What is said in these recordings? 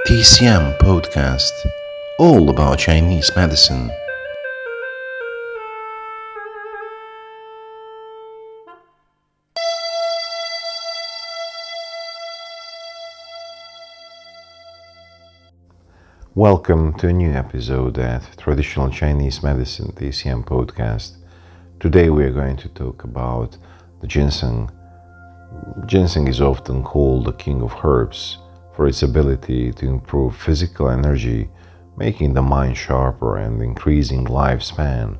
TCM podcast, all about Chinese medicine. Welcome to a new episode at Traditional Chinese Medicine TCM podcast. Today we are going to talk about the ginseng. Ginseng is often called the king of herbs for its ability to improve physical energy, making the mind sharper and increasing lifespan.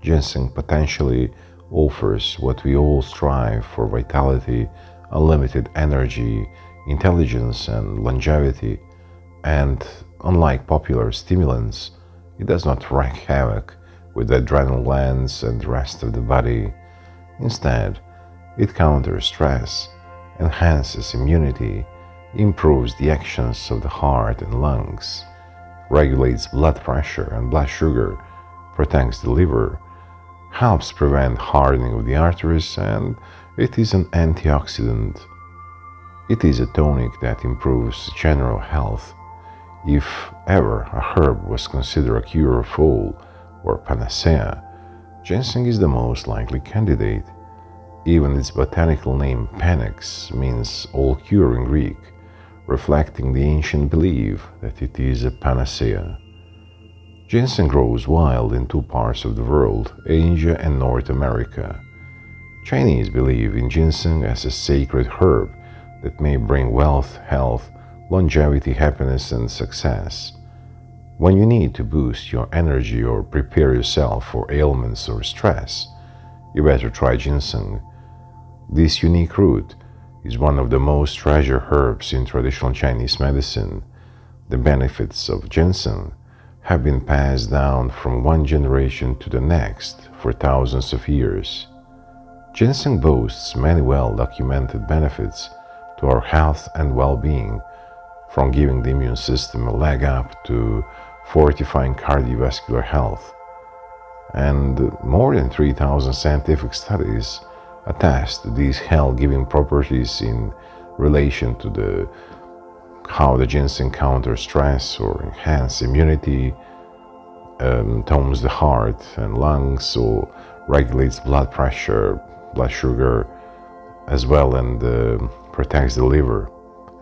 Ginseng potentially offers what we all strive for: vitality, unlimited energy, intelligence, and longevity. And unlike popular stimulants, it does not wreak havoc with the adrenal glands and the rest of the body. Instead, it counters stress, enhances immunity, improves the actions of the heart and lungs, regulates blood pressure and blood sugar, protects the liver, helps prevent hardening of the arteries, and it is an antioxidant. It is a tonic that improves general health. If ever a herb was considered a cure of all, or panacea, ginseng is the most likely candidate. Even its botanical name Panax means all-cure in Greek, reflecting the ancient belief that it is a panacea. Ginseng grows wild in two parts of the world, Asia and North America. Chinese believe in ginseng as a sacred herb that may bring wealth, health, longevity, happiness, and success. When you need to boost your energy or prepare yourself for ailments or stress, you better try ginseng. This unique root is one of the most treasured herbs in traditional Chinese medicine. The benefits of ginseng have been passed down from one generation to the next for thousands of years. Ginseng boasts many well-documented benefits to our health and well-being, from giving the immune system a leg up to fortifying cardiovascular health. And more than 3,000 scientific studies attest to these health-giving properties in relation to how the ginseng counters stress or enhances immunity, tones the heart and lungs, or regulates blood pressure, blood sugar as well, and protects the liver.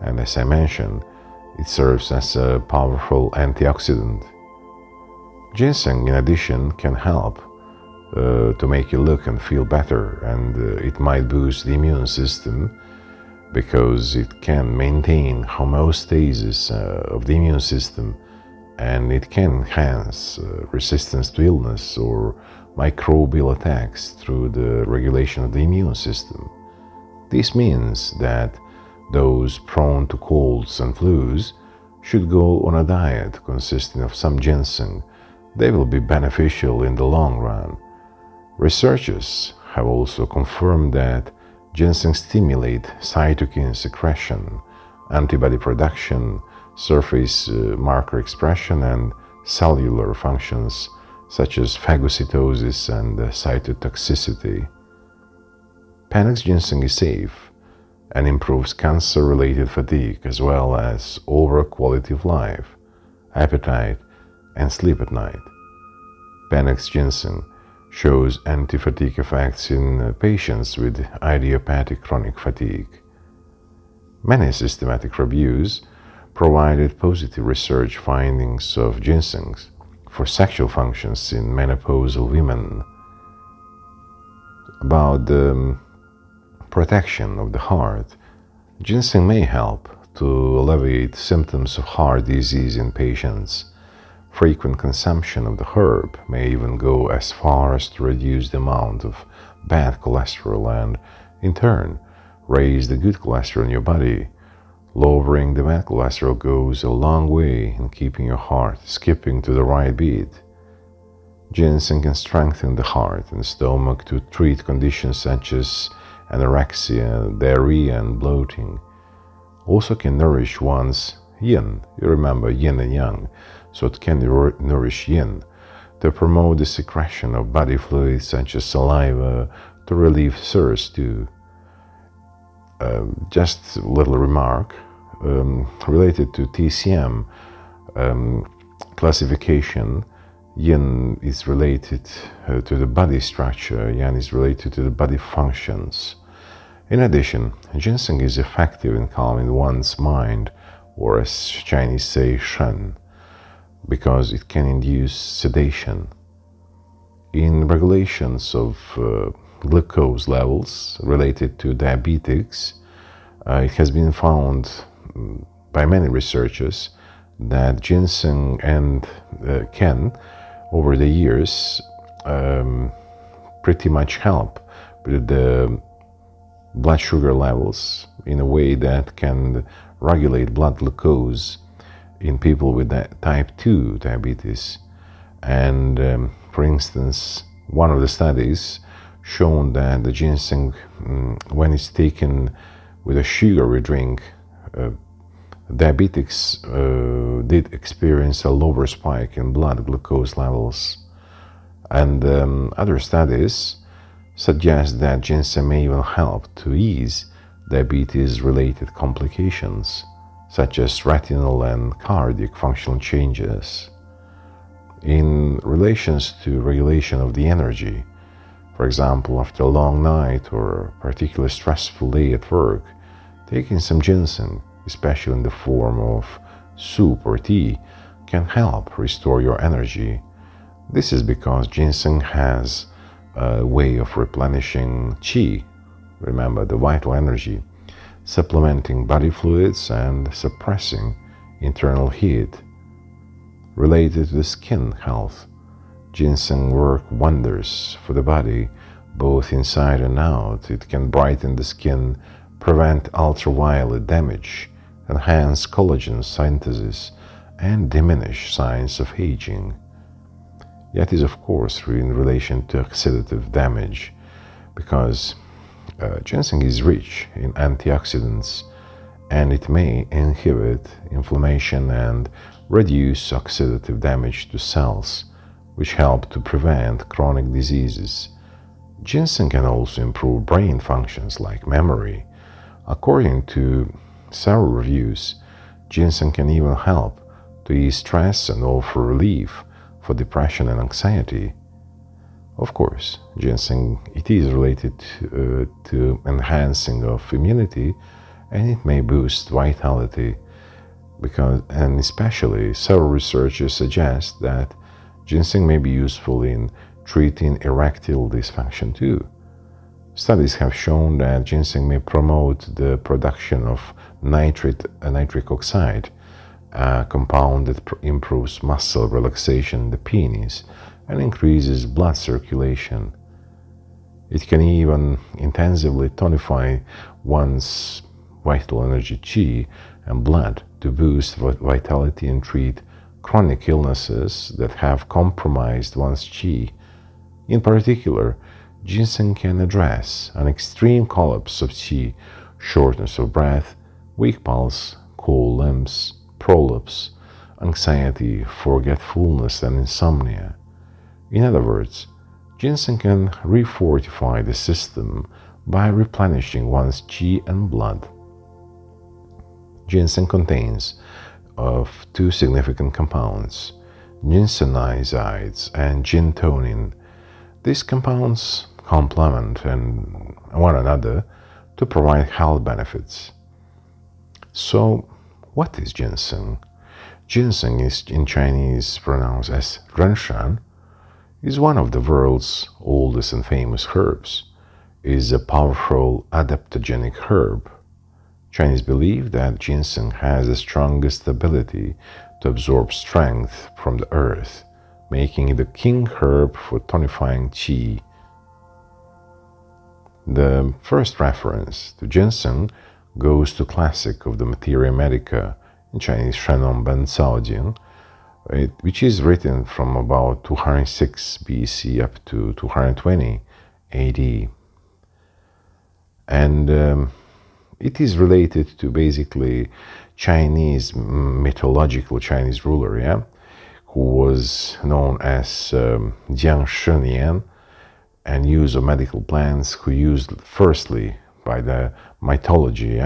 And as I mentioned, it serves as a powerful antioxidant. Ginseng, in addition, can help to make you look and feel better, and it might boost the immune system because it can maintain homeostasis of the immune system, and it can enhance resistance to illness or microbial attacks through the regulation of the immune system. This means that those prone to colds and flus should go on a diet consisting of some ginseng. They will be beneficial in the long run. Researchers have also confirmed that ginseng stimulates cytokine secretion, antibody production, surface marker expression, and cellular functions such as phagocytosis and cytotoxicity. Panax ginseng is safe and improves cancer-related fatigue as well as overall quality of life, appetite, and sleep at night. Panax ginseng shows anti-fatigue effects in patients with idiopathic chronic fatigue. Many systematic reviews provided positive research findings of ginseng for sexual functions in menopausal women. About the protection of the heart, ginseng may help to alleviate symptoms of heart disease in patients. Frequent consumption of the herb may even go as far as to reduce the amount of bad cholesterol and, in turn, raise the good cholesterol in your body. Lowering the bad cholesterol goes a long way in keeping your heart skipping to the right beat. Ginseng can strengthen the heart and stomach to treat conditions such as anorexia, diarrhea, and bloating. Also can nourish one's yin. You remember yin and yang, so it can nourish yin to promote the secretion of body fluids such as saliva, to relieve thirst too. Just a little remark, related to TCM classification, yin is related to the body structure, yang is related to the body functions. In addition, ginseng is effective in calming one's mind, or as Chinese say, Shen, because it can induce sedation. In regulations of glucose levels related to diabetics, it has been found by many researchers that ginseng can, over the years, pretty much help with the blood sugar levels in a way that can regulate blood glucose in people with type 2 diabetes. And for instance, one of the studies shown that the ginseng, when it's taken with a sugary drink, diabetics did experience a lower spike in blood glucose levels. And other studies suggest that ginseng may even help to ease diabetes-related complications, such as retinal and cardiac functional changes. In relations to regulation of the energy, for example, after a long night or a particularly stressful day at work, taking some ginseng, especially in the form of soup or tea, can help restore your energy. This is because ginseng has a way of replenishing qi, remember the vital energy, supplementing body fluids and suppressing internal heat. Related to the skin health, ginseng works wonders for the body, both inside and out. It can brighten the skin, prevent ultraviolet damage, enhance collagen synthesis, and diminish signs of aging. Yet is of course in relation to oxidative damage, because ginseng is rich in antioxidants, and it may inhibit inflammation and reduce oxidative damage to cells, which help to prevent chronic diseases. Ginseng can also improve brain functions like memory. According to several reviews, ginseng can even help to ease stress and offer relief for depression and anxiety. Of course, ginseng, it is related to enhancing of immunity, and it may boost vitality, and especially several researchers suggest that ginseng may be useful in treating erectile dysfunction too. Studies have shown that ginseng may promote the production of nitric oxide, a compound that improves muscle relaxation in the penis and increases blood circulation. It can even intensively tonify one's vital energy qi and blood to boost vitality and treat chronic illnesses that have compromised one's qi. In particular, ginseng can address an extreme collapse of qi, shortness of breath, weak pulse, cold limbs, prolapse, anxiety, forgetfulness, and insomnia. In other words, ginseng can refortify the system by replenishing one's qi and blood. Ginseng contains of two significant compounds, ginsenyides and gintonin. These compounds complement one another to provide health benefits. So, what is ginseng? Ginseng is in Chinese pronounced as Ren Shen, is one of the world's oldest and famous herbs. It is a powerful adaptogenic herb. Chinese believe that ginseng has the strongest ability to absorb strength from the earth, making it the king herb for tonifying qi. The first reference to ginseng goes to classic of the Materia Medica, in Chinese Shannon Ben Caodian, which is written from about 206 BC up to 220 AD. And it is related to basically Chinese, mythological Chinese ruler, who was known as Jiang Shenian, and use of medical plants, who used firstly by the mythology,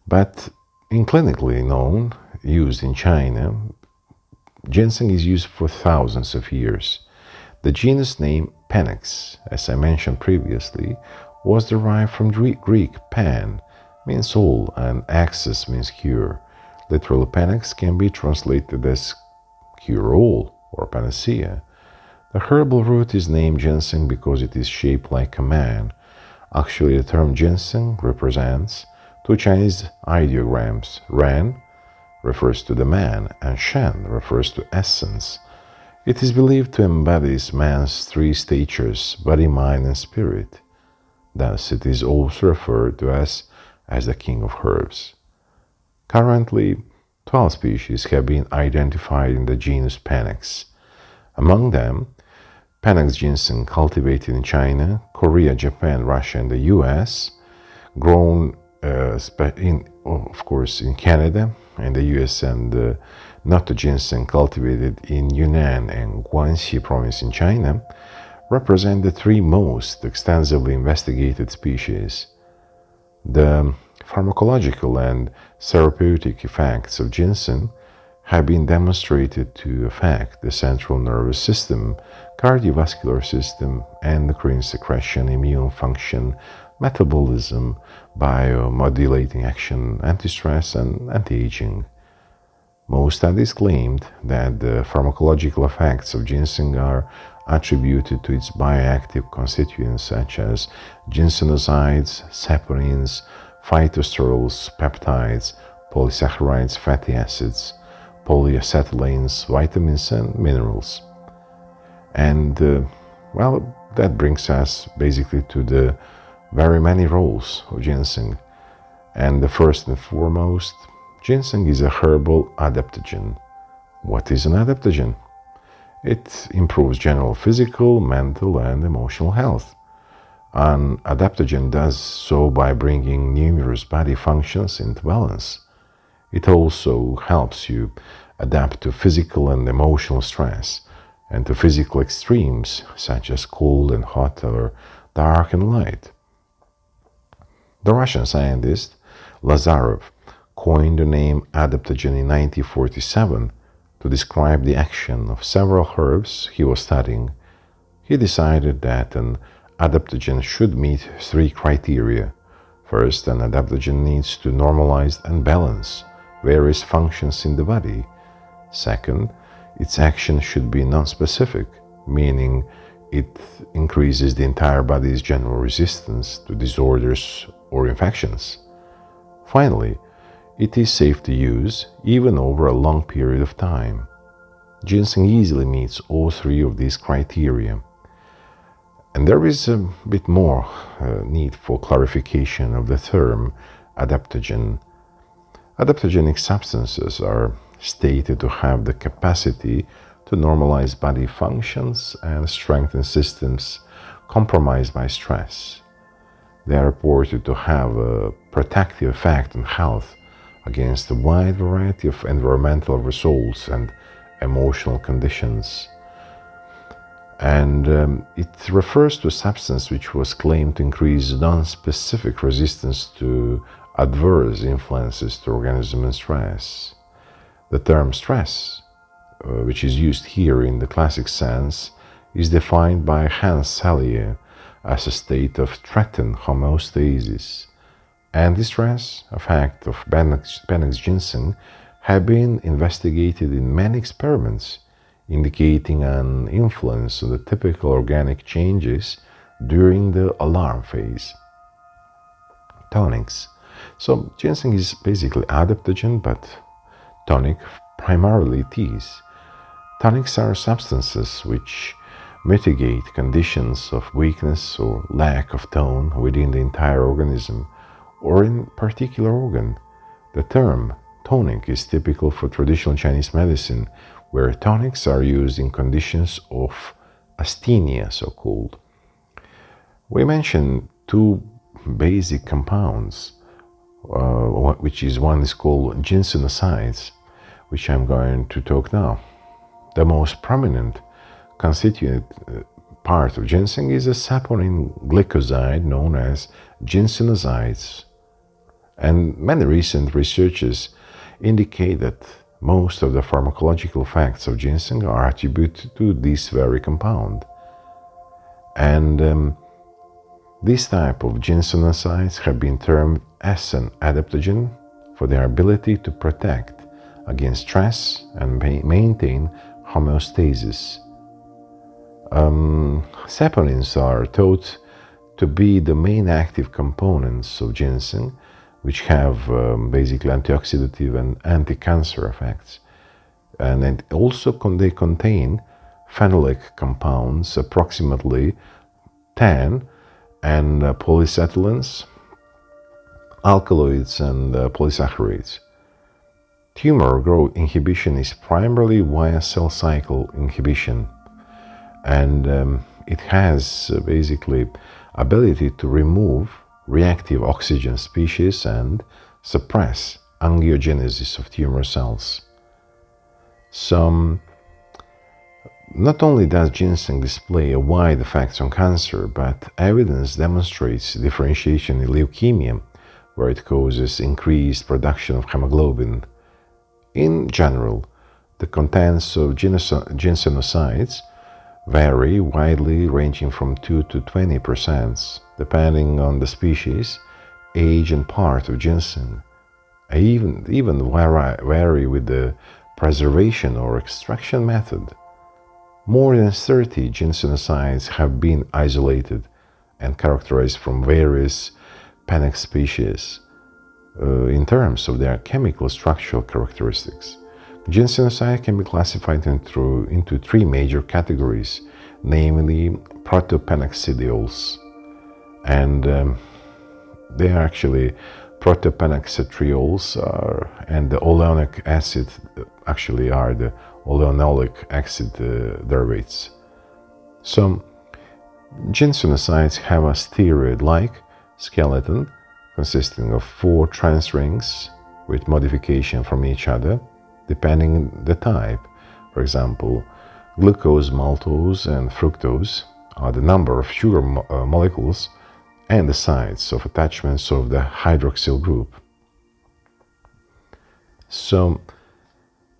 but In clinically known, used in China, ginseng is used for thousands of years. The genus name Panax, as I mentioned previously, was derived from Greek pan, means all, and axos means cure. Literally, Panax can be translated as cure all or panacea. The herbal root is named ginseng because it is shaped like a man. Actually, the term ginseng represents two Chinese ideograms. Ren refers to the man, and Shen refers to essence. It is believed to embody man's three statures, body, mind, and spirit. Thus, it is also referred to as the king of herbs. Currently, 12 species have been identified in the genus Panax. Among them, Panax ginseng cultivated in China, Korea, Japan, Russia, and the US, grown of course in Canada and the US, and Noto ginseng cultivated in Yunnan and Guangxi province in China, represent the three most extensively investigated species. The pharmacological and therapeutic effects of ginseng have been demonstrated to affect the central nervous system, cardiovascular system, endocrine secretion, immune function, metabolism, biomodulating action, anti-stress, and anti-aging. Most studies claimed that the pharmacological effects of ginseng are attributed to its bioactive constituents such as ginsenosides, saponins, phytosterols, peptides, polysaccharides, fatty acids, polyacetylanes, vitamins, and minerals. And, that brings us basically to the very many roles of ginseng. And the first and foremost, ginseng is a herbal adaptogen. What is an adaptogen? It improves general physical, mental, and emotional health. An adaptogen does so by bringing numerous body functions into balance. It also helps you adapt to physical and emotional stress and to physical extremes such as cold and hot or dark and light. The Russian scientist Lazarov coined the name adaptogen in 1947 to describe the action of several herbs he was studying. He decided that an adaptogen should meet three criteria. First, an adaptogen needs to normalize and balance various functions in the body. Second, its action should be non-specific, meaning it increases the entire body's general resistance to disorders or infections. Finally, it is safe to use even over a long period of time. Ginseng easily meets all three of these criteria. And there is a bit more need for clarification of the term adaptogen. Adaptogenic substances are stated to have the capacity to normalize body functions and strengthen systems compromised by stress. They are reported to have a protective effect on health against a wide variety of environmental results and emotional conditions. And it refers to a substance which was claimed to increase non-specific resistance to adverse influences to organism and stress. The term stress, which is used here in the classic sense, is defined by Hans Selye as a state of threatened homeostasis. Anti-stress effects of Panax ginseng have been investigated in many experiments, indicating an influence on the typical organic changes during the alarm phase. Tonics. So ginseng is basically adaptogen, but tonic primarily teas. Tonics are substances which mitigate conditions of weakness or lack of tone within the entire organism or in particular organ. The term tonic is typical for traditional Chinese medicine, where tonics are used in conditions of asthenia, so-called. We mentioned two basic compounds, which is one is called ginsenosides, which I'm going to talk now. The most prominent constituent part of ginseng is a saponin glycoside known as ginsenosides, And many recent researches indicate that most of the pharmacological effects of ginseng are attributed to this very compound. And this type of ginsenoscides have been termed as an adaptogen for their ability to protect against stress and maintain homeostasis. Saponins are thought to be the main active components of ginseng, which have basically antioxidative and anti-cancer effects. And also they contain phenolic compounds, approximately 10, and polyacetylens, alkaloids, and polysaccharides. Tumor growth inhibition is primarily via cell cycle inhibition, and it has basically ability to remove reactive oxygen species and suppress angiogenesis of tumor cells. So, not only does ginseng display a wide effects on cancer, but evidence demonstrates differentiation in leukemia, where it causes increased production of hemoglobin. In general, the contents of ginsenosides vary widely, ranging from 2 to 20%, depending on the species, age, and part of ginseng. Even vary with the preservation or extraction method. More than 30 ginsenosides have been isolated and characterized from various Panax species in terms of their chemical structural characteristics. Ginsenoside can be classified into three major categories, namely protopanaxidiols, and they are actually protopanaxetriols, and the oleonic acid actually are the oleanolic acid derivatives. So, ginsenosides have a steroid-like skeleton consisting of 4 trans rings with modification from each other, depending on the type. For example, glucose, maltose, and fructose are the number of sugar molecules and the sites of attachments of the hydroxyl group. So,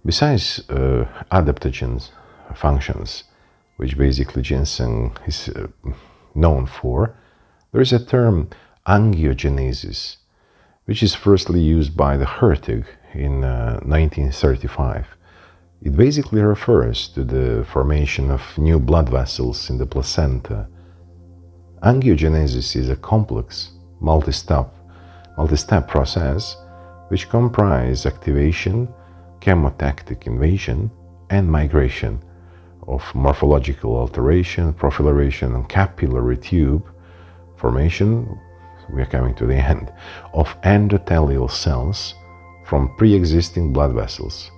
besides adaptogen functions, which basically ginseng is known for, there is a term angiogenesis, which is firstly used by the Hertig in 1935. It basically refers to the formation of new blood vessels in the placenta. Angiogenesis is a complex, multi-step process which comprises activation, chemotactic invasion, and migration of morphological alteration, proliferation, and capillary tube formation. We are coming to the end of endothelial cells from pre-existing blood vessels.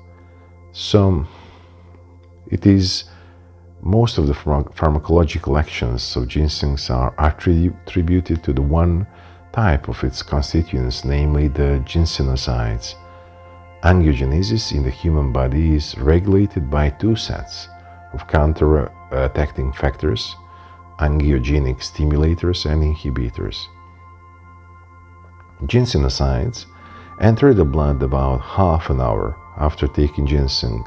So it is most of the pharmacological actions of ginseng are attributed to the one type of its constituents, namely the ginsenosides. Angiogenesis in the human body is regulated by 2 sets of counter-acting factors, angiogenic stimulators and inhibitors. Ginsenosides enter the blood about half an hour after taking ginseng.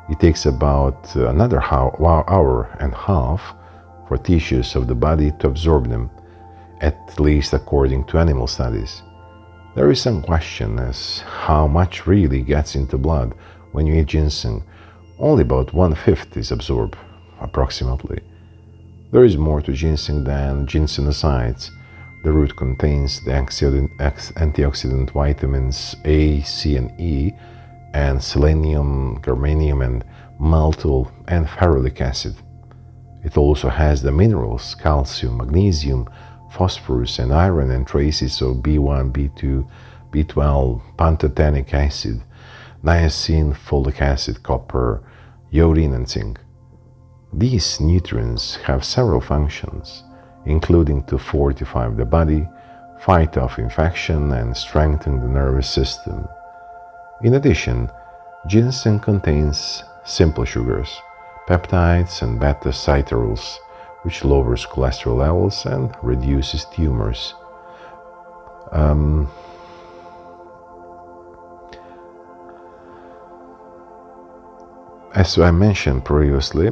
It takes about another hour and a half for tissues of the body to absorb them, at least according to animal studies. There is some question as how much really gets into blood when you eat ginseng. Only about 1/5 is absorbed, approximately. There is more to ginseng than ginsenosides. The root contains the antioxidant vitamins A, C, and E, and selenium, germanium, and maltol and ferulic acid. It also has the minerals calcium, magnesium, phosphorus, and iron, and traces of B1, B2, B12, pantothenic acid, niacin, folic acid, copper, iodine, and zinc. These nutrients have several functions, including to fortify the body, fight off infection, and strengthen the nervous system. In addition, ginseng contains simple sugars, peptides, and beta-sitols, which lowers cholesterol levels and reduces tumors. As I mentioned previously,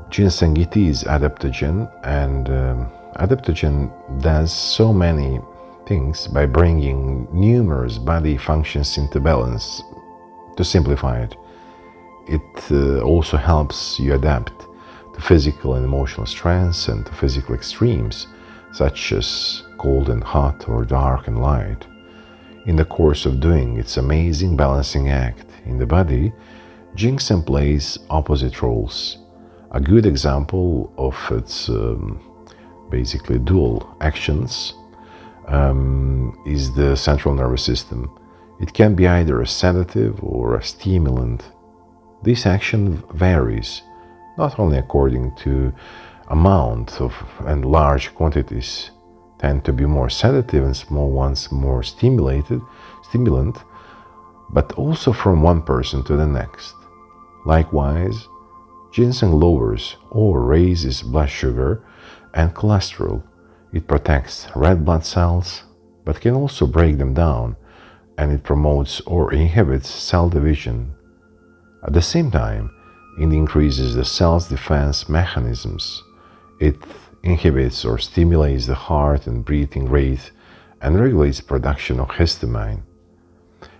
ginseng, it is adaptogen, and adaptogen does so many things by bringing numerous body functions into balance. To simplify it, it also helps you adapt to physical and emotional stress and to physical extremes, such as cold and hot or dark and light. In the course of doing its amazing balancing act in the body, ginseng plays opposite roles. A good example of its basically dual actions is the central nervous system. It can be either a sedative or a stimulant. This action varies, not only according to amount of and large quantities tend to be more sedative and small ones more stimulant, but also from one person to the next. Likewise, ginseng lowers or raises blood sugar and cholesterol. It protects red blood cells, but can also break them down, and it promotes or inhibits cell division. At the same time, it increases the cell's defense mechanisms. It inhibits or stimulates the heart and breathing rate and regulates production of histamine.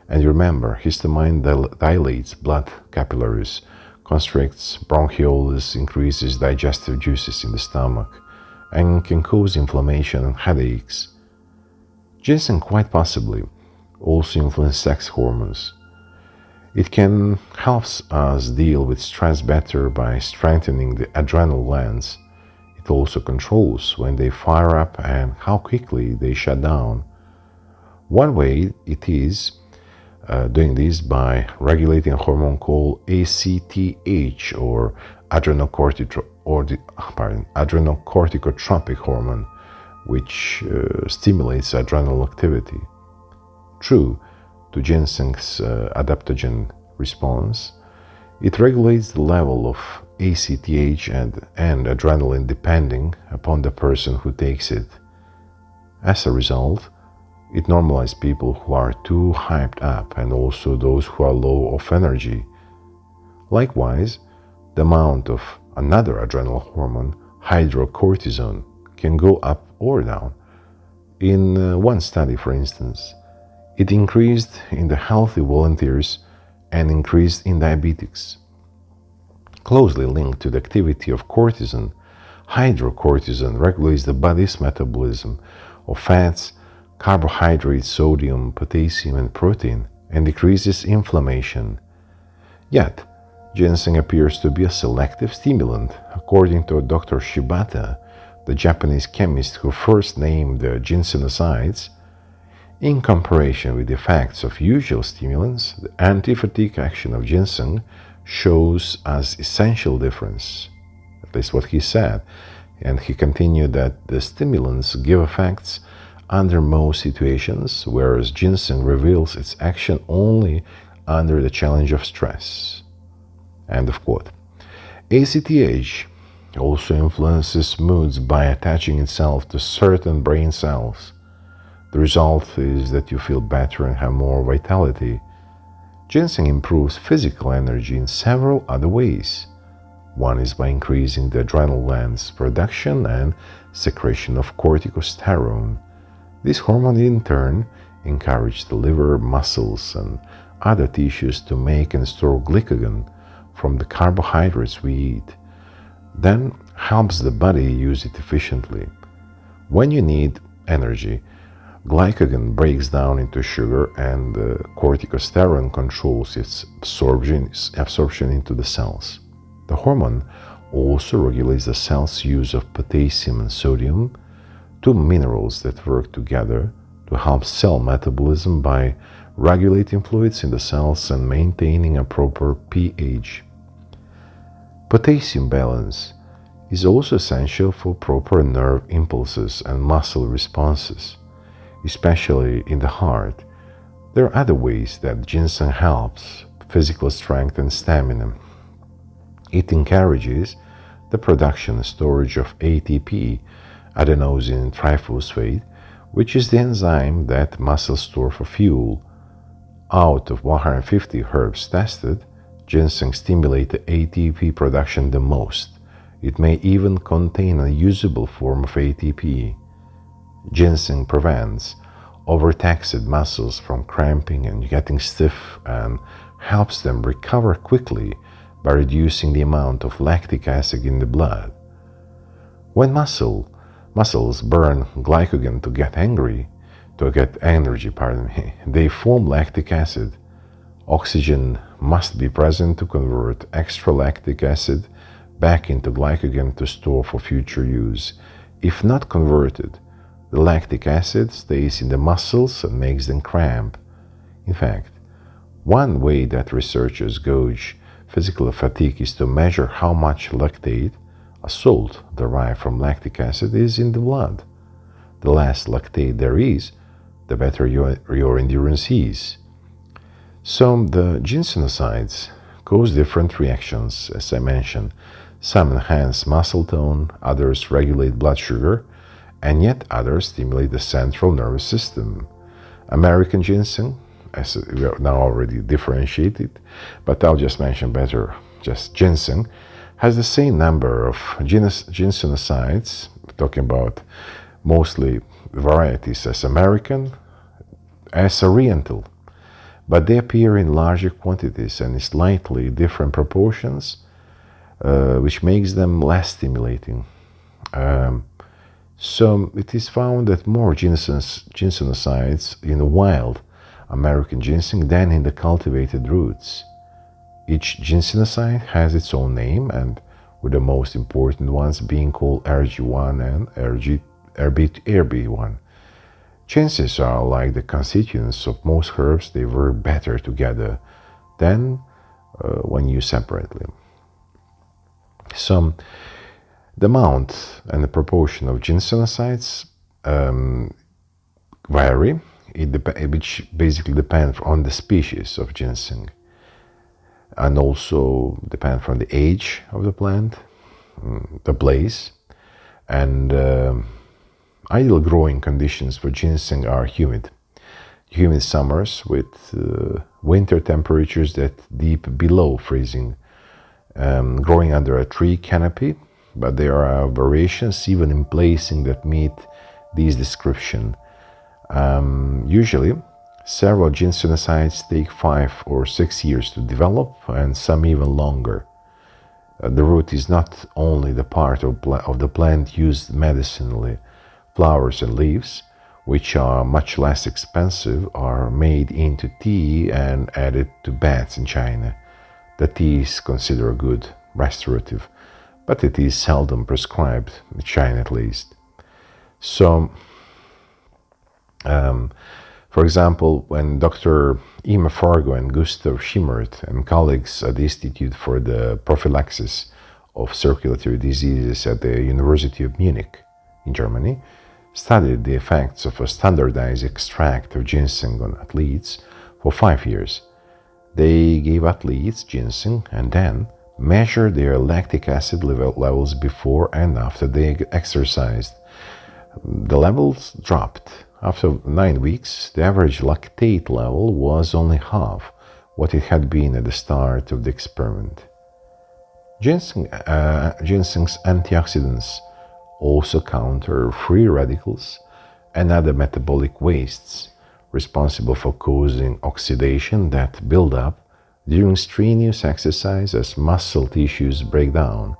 And remember, histamine dilates blood capillaries, constricts bronchioles, increases digestive juices in the stomach, and can cause inflammation and headaches. Ginseng quite possibly also influences sex hormones. It can help us deal with stress better by strengthening the adrenal glands. It also controls when they fire up and how quickly they shut down. One way it is doing this by regulating a hormone called ACTH, or adrenocorticotropic hormone, which stimulates adrenal activity. True to ginseng's adaptogen response, it regulates the level of ACTH and adrenaline depending upon the person who takes it. As a result, it normalizes people who are too hyped up and also those who are low of energy. Likewise, the amount of another adrenal hormone, hydrocortisone, can go up or down. In one study, for instance, it increased in the healthy volunteers and increased in diabetics. Closely linked to the activity of cortisol, hydrocortisone regulates the body's metabolism of fats, carbohydrates, sodium, potassium, and protein, and decreases inflammation. Yet, ginseng appears to be a selective stimulant, according to Dr. Shibata, the Japanese chemist who first named the ginsenosides. In comparison with the effects of usual stimulants, the anti-fatigue action of ginseng shows as essential difference. At least what he said. And he continued that the stimulants give effects under most situations, whereas ginseng reveals its action only under the challenge of stress. End of quote. ACTH also influences moods by attaching itself to certain brain cells. The result is that you feel better and have more vitality. Ginseng improves physical energy in several other ways. One is by increasing the adrenal glands' production and secretion of corticosterone. This hormone in turn encourages the liver, muscles, and other tissues to make and store glycogen from the carbohydrates we eat, then helps the body use it efficiently. When you need energy, glycogen breaks down into sugar and corticosterone controls its absorption into the cells. The hormone also regulates the cell's use of potassium and sodium, two minerals that work together to help cell metabolism by regulating fluids in the cells and maintaining a proper pH. Potassium balance is also essential for proper nerve impulses and muscle responses, especially in the heart. There are other ways that ginseng helps physical strength and stamina. It encourages the production and storage of ATP, adenosine triphosphate, which is the enzyme that muscles store for fuel. Out of 150 herbs tested, ginseng stimulates the ATP production the most. It may even contain a usable form of ATP. Ginseng prevents overtaxed muscles from cramping and getting stiff and helps them recover quickly by reducing the amount of lactic acid in the blood. When muscles burn glycogen to get energy, they form lactic acid. Oxygen must be present to convert extra lactic acid back into glycogen to store for future use. If not converted, the lactic acid stays in the muscles and makes them cramp. In fact, one way that researchers gauge physical fatigue is to measure how much lactate, a salt derived from lactic acid, is in the blood. The less lactate there is, the better your endurance is. So the ginsenosides cause different reactions, as I mentioned. Some enhance muscle tone, others regulate blood sugar, and yet others stimulate the central nervous system. American ginseng, as we are now already differentiated, but I'll just mention better just ginseng, has the same number of ginsenosides, talking about mostly varieties as American, as Oriental, but they appear in larger quantities and in slightly different proportions, which makes them less stimulating. So it is found that more ginsenosides in the wild American ginseng than in the cultivated roots. Each ginsenoside has its own name, and with the most important ones being called RG1 and RB1. Chances are, like the constituents of most herbs, they work better together than when used separately. So the amount and the proportion of ginsenosides vary, which basically depend on the species of ginseng, and also depend from the age of the plant, the place, and ideal growing conditions for ginseng are humid summers with winter temperatures that deep below freezing, growing under a tree canopy, but there are variations even in placing that meet these description. Usually, several ginsenosides take 5 or 6 years to develop, and some even longer. The root is not only the part of the plant used medicinally. Flowers and leaves, which are much less expensive, are made into tea and added to baths in China. The tea is considered good, restorative, but it is seldom prescribed, in China at least. So, for example, when Dr. Ima Fargo and Gustav Schimmert and colleagues at the Institute for the Prophylaxis of Circulatory Diseases at the University of Munich in Germany studied the effects of a standardized extract of ginseng on athletes for 5 years. They gave athletes ginseng and then measured their lactic acid levels before and after they exercised. The levels dropped. After 9 weeks, the average lactate level was only half what it had been at the start of the experiment. Ginseng's antioxidants also counter free radicals and other metabolic wastes responsible for causing oxidation that build up during strenuous exercise as muscle tissues break down.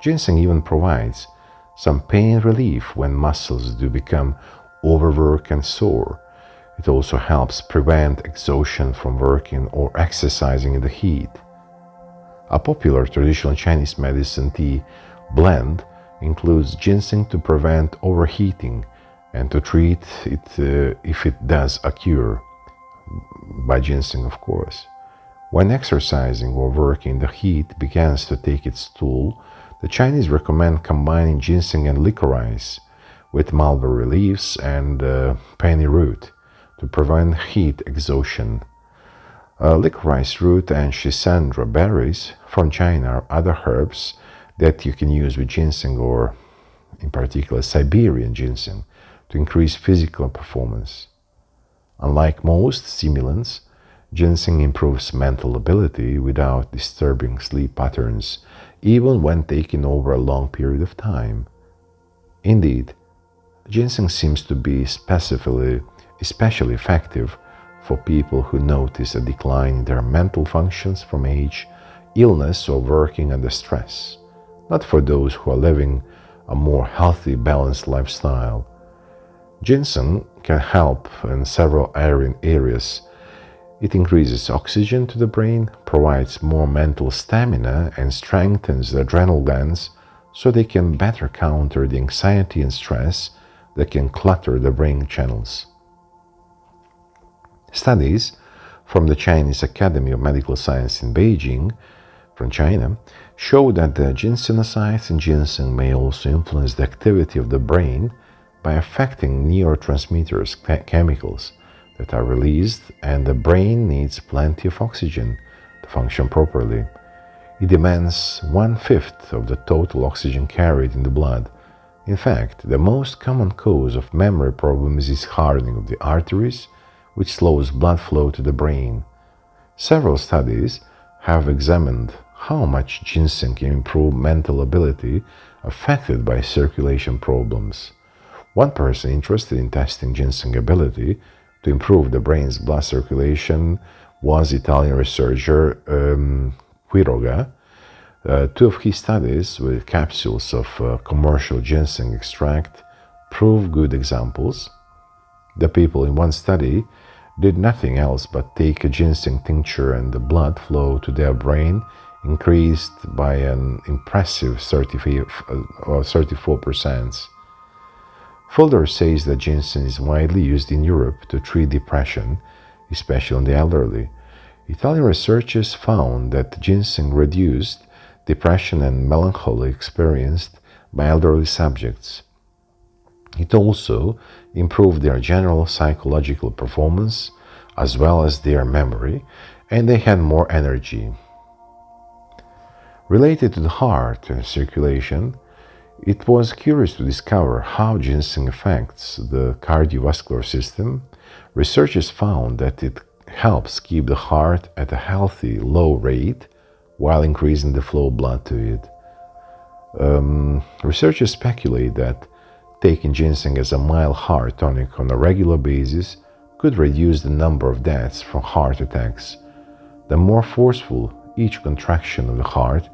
Ginseng even provides some pain relief when muscles do become overworked and sore. It also helps prevent exhaustion from working or exercising in the heat. A popular traditional Chinese medicine tea blend includes ginseng to prevent overheating and to treat it if it does occur, by ginseng of course. When exercising or working, the heat begins to take its toll. The Chinese recommend combining ginseng and licorice with mulberry leaves and penny root to prevent heat exhaustion. Licorice root and schisandra berries from China are other herbs that you can use with ginseng, or in particular Siberian ginseng, to increase physical performance. Unlike most stimulants, Ginseng improves mental ability without disturbing sleep patterns, even when taken over a long period of time. Indeed, ginseng seems to be especially effective for people who notice a decline in their mental functions from age, illness, or working under stress, not for those who are living a more healthy, balanced lifestyle. Ginseng can help in several areas. It increases oxygen to the brain, provides more mental stamina, and strengthens the adrenal glands so they can better counter the anxiety and stress that can clutter the brain channels. Studies from the Chinese Academy of Medical Science in Beijing, from China, show that the ginsenosides in ginseng may also influence the activity of the brain by affecting neurotransmitters, chemicals that are released, and the brain needs plenty of oxygen to function properly. It demands 1/5 of the total oxygen carried in the blood. In fact, the most common cause of memory problems is hardening of the arteries, which slows blood flow to the brain. Several studies have examined how much ginseng can improve mental ability affected by circulation problems. One person interested in testing ginseng ability to improve the brain's blood circulation was Italian researcher Quiroga. Two of his studies with capsules of commercial ginseng extract prove good examples. The people in one study did nothing else but take a ginseng tincture, and the blood flow to their brain increased by an impressive 34%. Fulder says that ginseng is widely used in Europe to treat depression, especially in the elderly. Italian researchers found that ginseng reduced depression and melancholy experienced by elderly subjects. It also improved their general psychological performance as well as their memory, and they had more energy. Related to the heart and circulation, it was curious to discover how ginseng affects the cardiovascular system. Researchers found that it helps keep the heart at a healthy, low rate while increasing the flow of blood to it. Researchers speculate that taking ginseng as a mild heart tonic on a regular basis could reduce the number of deaths from heart attacks. The more forceful each contraction of the heart,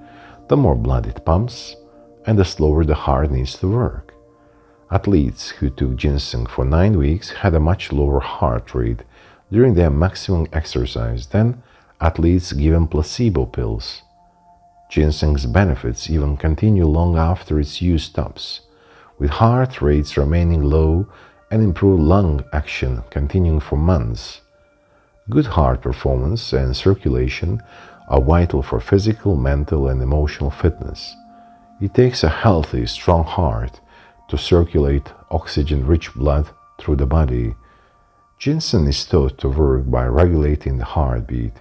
the more blood it pumps, and the slower the heart needs to work. Athletes who took ginseng for 9 weeks had a much lower heart rate during their maximum exercise than athletes given placebo pills. Ginseng's benefits even continue long after its use stops, with heart rates remaining low and improved lung action continuing for months. Good heart performance and circulation are vital for physical, mental, and emotional fitness. It takes a healthy, strong heart to circulate oxygen-rich blood through the body. Ginseng is thought to work by regulating the heartbeat,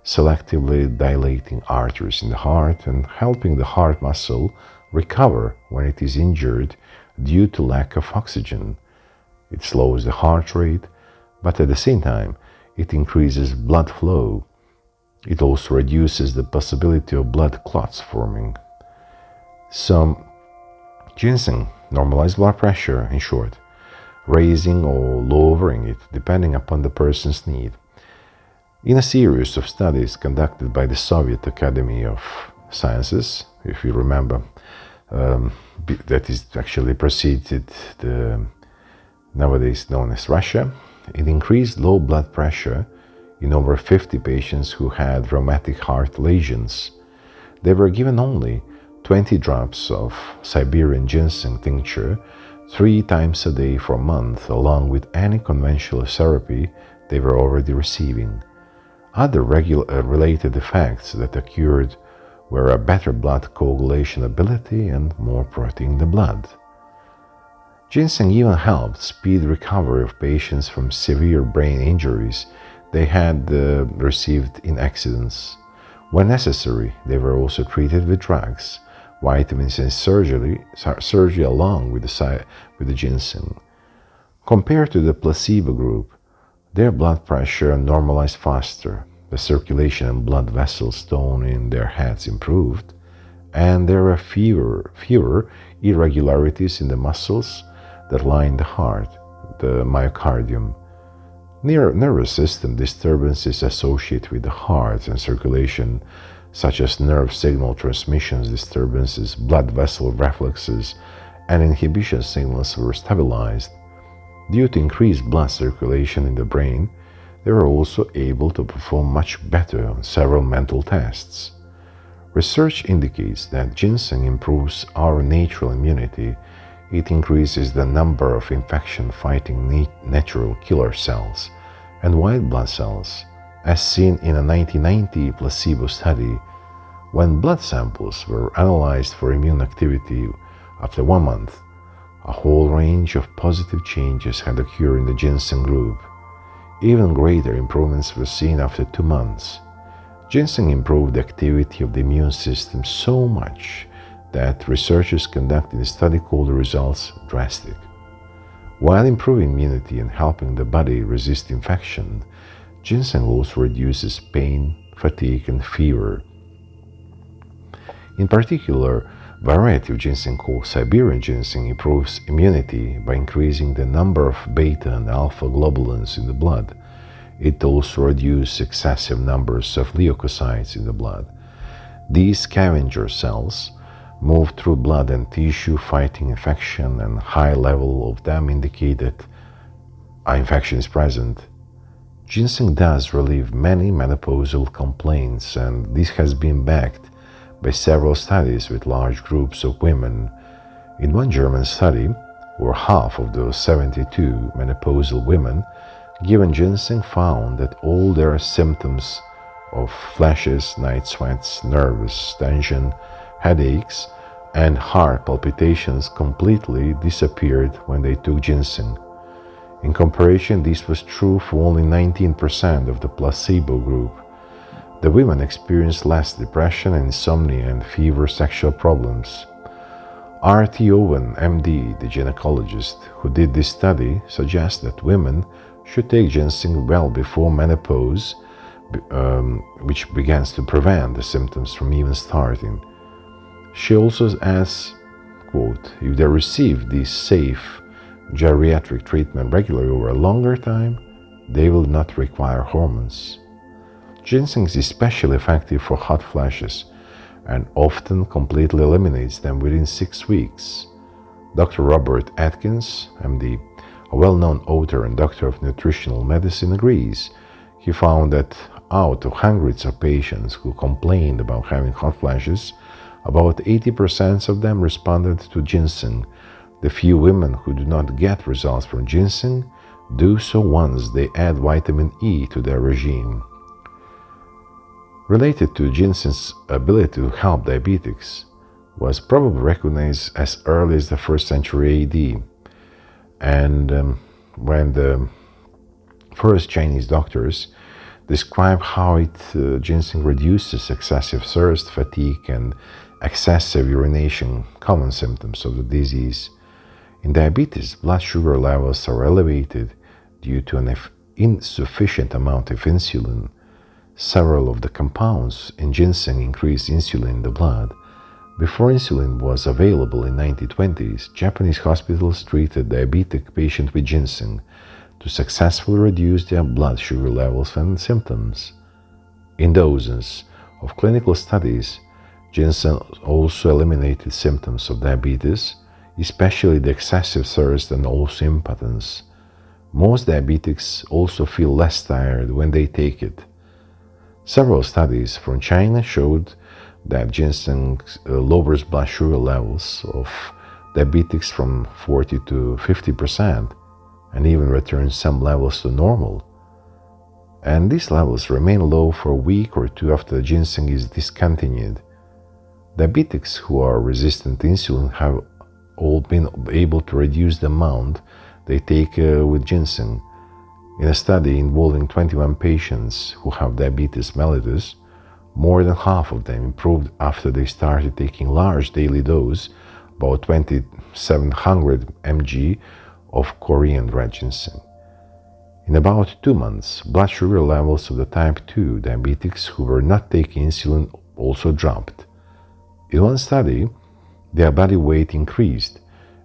selectively dilating arteries in the heart, and helping the heart muscle recover when it is injured due to lack of oxygen. It slows the heart rate, but at the same time, it increases blood flow. It also reduces the possibility of blood clots forming. So, ginseng normalizes blood pressure, in short, raising or lowering it depending upon the person's need. In a series of studies conducted by the Soviet Academy of Sciences, if you remember, that is actually preceded the nowadays known as Russia, it increased low blood pressure in over 50 patients who had rheumatic heart lesions. They were given only 20 drops of Siberian ginseng tincture 3 times a day for a month, along with any conventional therapy they were already receiving. Other related effects that occurred were a better blood coagulation ability and more protein in the blood. Ginseng even helped speed recovery of patients from severe brain injuries they had received in accidents. When necessary, they were also treated with drugs, vitamins, and surgery along with the ginseng. Compared to the placebo group, their blood pressure normalized faster, The circulation and blood vessels tone in their heads improved, and there were fewer irregularities in the muscles that line the heart, the myocardium. Nervous system disturbances associated with the heart and circulation, such as nerve signal transmissions disturbances, blood vessel reflexes, and inhibition signals were stabilized. Due to increased blood circulation in the brain, they were also able to perform much better on several mental tests. Research indicates that ginseng improves our natural immunity. It increases the number of infection-fighting natural killer cells and white blood cells, as seen in a 1990 placebo study. When blood samples were analyzed for immune activity after 1 month, a whole range of positive changes had occurred in the ginseng group. Even greater improvements were seen after 2 months. Ginseng improved the activity of the immune system so much that researchers conducted a study called the results drastic. While improving immunity and helping the body resist infection, ginseng also reduces pain, fatigue, and fever. In particular, variety of ginseng called Siberian ginseng improves immunity by increasing the number of beta and alpha globulins in the blood. It also reduces excessive numbers of leukocytes in the blood. These scavenger cells move through blood and tissue fighting infection, and high level of them indicate that infection is present. Ginseng does relieve many menopausal complaints, and this has been backed by several studies with large groups of women. In one German study, where half of those 72 menopausal women given ginseng found that all their symptoms of flashes, night sweats, nervous tension, headaches, and heart palpitations completely disappeared when they took ginseng. In comparison, this was true for only 19% of the placebo group. The women experienced less depression, insomnia, and fever sexual problems. R.T. Owen, MD, the gynecologist who did this study, suggests that women should take ginseng well before menopause, which begins to prevent the symptoms from even starting. She also asks, quote, if they receive this safe geriatric treatment regularly over a longer time, they will not require hormones. Ginseng is especially effective for hot flashes and often completely eliminates them within 6 weeks. Dr. Robert Atkins, MD, a well-known author and doctor of nutritional medicine, agrees. He found that out of hundreds of patients who complained about having hot flashes, about 80% of them responded to ginseng. The few women who do not get results from ginseng do so once they add vitamin E to their regime. Related to ginseng's ability to help diabetics was probably recognized as early as the 1st century AD. And when the first Chinese doctors describe how ginseng reduces excessive thirst, fatigue, and excessive urination, common symptoms of the disease. In diabetes, blood sugar levels are elevated due to an insufficient amount of insulin. Several of the compounds in ginseng increase insulin in the blood. Before insulin was available in 1920s, Japanese hospitals treated diabetic patients with ginseng to successfully reduce their blood sugar levels and symptoms. In dozens of clinical studies, ginseng also eliminated symptoms of diabetes, especially the excessive thirst and also impotence. Most diabetics also feel less tired when they take it. Several studies from China showed that ginseng lowers blood sugar levels of diabetics from 40 to 50% and even returns some levels to normal. And these levels remain low for a week or two after the ginseng is discontinued. Diabetics who are resistant to insulin have all been able to reduce the amount they take with ginseng. In a study involving 21 patients who have diabetes mellitus, more than half of them improved after they started taking large daily dose, about 2,700 mg of Korean red ginseng. In about 2 months, blood sugar levels of the type 2 diabetics who were not taking insulin also dropped. In one study, their body weight increased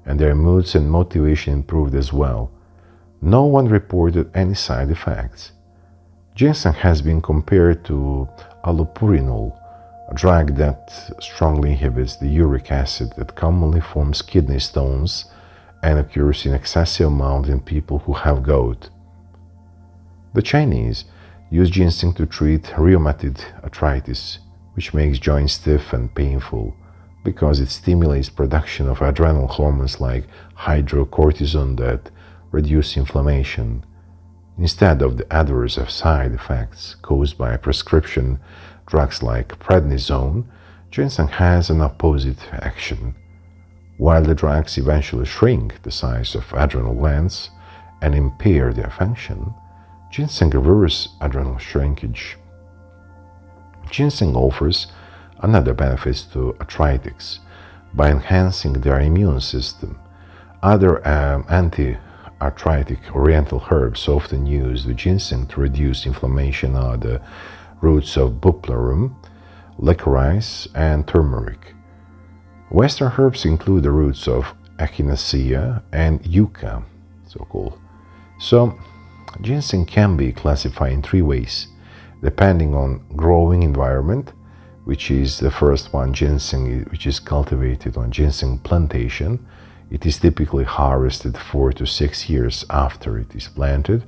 and their moods and motivation improved as well. No one reported any side effects. Ginseng has been compared to allopurinol, a drug that strongly inhibits the uric acid that commonly forms kidney stones and occurs in excessive amount in people who have gout. The Chinese use ginseng to treat rheumatoid arthritis, which makes joints stiff and painful because it stimulates production of adrenal hormones like hydrocortisone that reduce inflammation. Instead of the adverse side effects caused by prescription drugs like prednisone, ginseng has an opposite action. While the drugs eventually shrink the size of adrenal glands and impair their function, ginseng reverses adrenal shrinkage. Ginseng offers another benefit to arthritics by enhancing their immune system. Other anti-arthritic oriental herbs often use the ginseng to reduce inflammation are the roots of bupleurum, licorice, and turmeric. Western herbs include the roots of echinacea and yucca, so-called. So, ginseng can be classified in 3 ways, depending on growing environment, which is the first one, ginseng, which is cultivated on ginseng plantation. It is typically harvested 4 to 6 years after it is planted.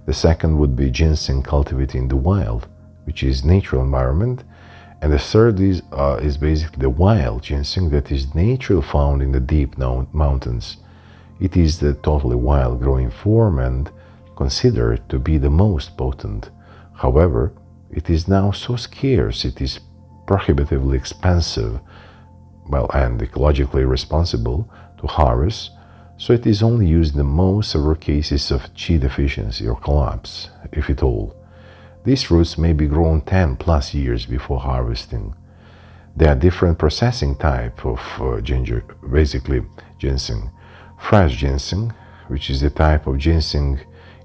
The second would be ginseng cultivated in the wild, which is natural environment. And the third is basically the wild ginseng that is naturally found in the deep mountains. It is the totally wild growing form and considered to be the most potent. However, it is now so scarce, it is prohibitively expensive, and ecologically responsible to harvest, so it is only used in the most severe cases of Qi deficiency or collapse, if at all. These roots may be grown 10 plus years before harvesting. There are different processing types of ginseng. Fresh ginseng, which is the type of ginseng